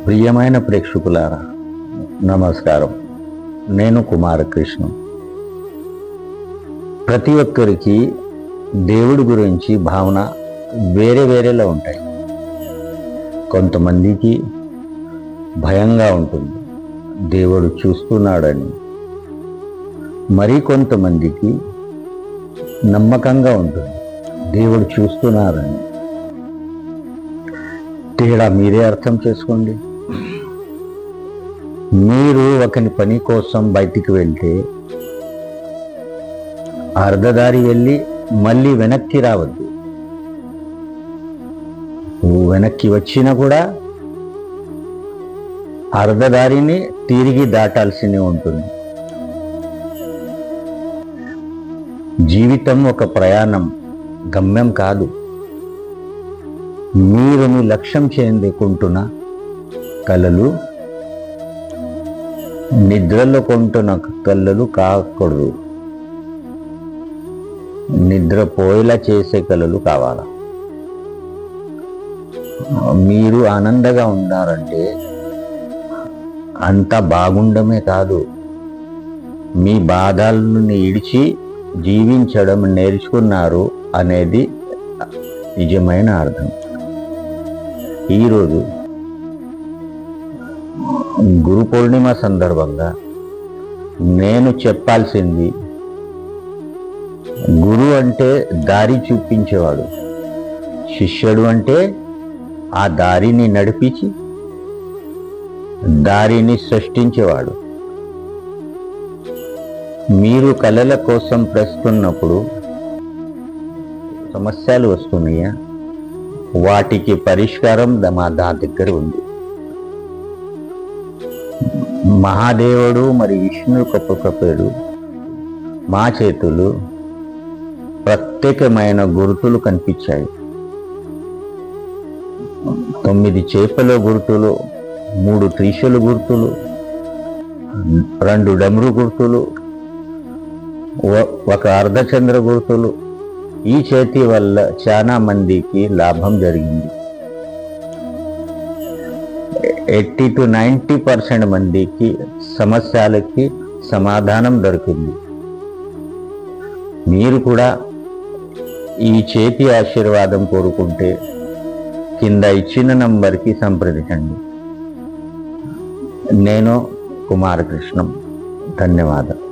ప్రియమైన ప్రేక్షకులారా, నమస్కారం. నేను కుమారకృష్ణ. ప్రతి ఒక్కరికి దేవుడి గురించి భావన వేరే వేరేలా ఉంటాయి. కొంతమందికి భయంగా ఉంటుంది, దేవుడు చూస్తున్నాడని. మరి కొంతమందికి నమ్మకంగా ఉంటుంది, దేవుడు చూస్తున్నారని. తేడా మీరే అర్థం చేసుకోండి. మీరు ఒకని పని కోసం బయటికి వెళ్తే అర్ధదారి వెళ్ళి మళ్ళీ వెనక్కి రావద్దు. నువ్వు వెనక్కి వచ్చినా కూడా అర్ధదారిని తిరిగి దాటాల్సి ఉంటుంది. జీవితం ఒక ప్రయాణం, గమ్యం కాదు. మీరు మీ లక్ష్యం చేరుకుంటున్న కలలు నిద్రలో కొంటున్న కలలు కాకూడదు. నిద్రపోయేలా చేసే కలలు కావాలా. మీరు ఆనందంగా ఉన్నారంటే అంతా బాగుండమే కాదు, మీ బాధలను ఇడిచి జీవించడం నేర్చుకున్నారు అనేది నిజమైన అర్థం. ఈరోజు గురు పౌర్ణిమ సందర్భంగా నేను చెప్పాల్సింది, గురు అంటే దారి చూపించేవాడు, శిష్యుడు అంటే ఆ దారిని నడిపించి దారిని సృష్టించేవాడు. మీరు కళల కోసం ప్రస్తున్నప్పుడు సమస్యలు వస్తున్నాయా? వాటికి పరిష్కారం మా దగ్గర ఉంది. మహాదేవుడు మరి విష్ణు కప్పేడు మా చేతులు ప్రత్యేకమైన గుర్తులు కనిపించాయి. 9 చేపల గుర్తులు, 3 త్రిశూల గుర్తులు, 2 డమరు గుర్తులు, 1 అర్ధచంద్ర గుర్తులు. ఈ చేతి వల్ల చాలా మందికి లాభం జరిగింది. 80 to 90% మందికి సమస్యలకి సమాధానం దొరికింది. మీరు కూడా ఈ చేతి ఆశీర్వాదం కోరుకుంటే కింద ఇచ్చిన నంబర్కి సంప్రదించండి. నేను కుమారకృష్ణం. ధన్యవాదాలు.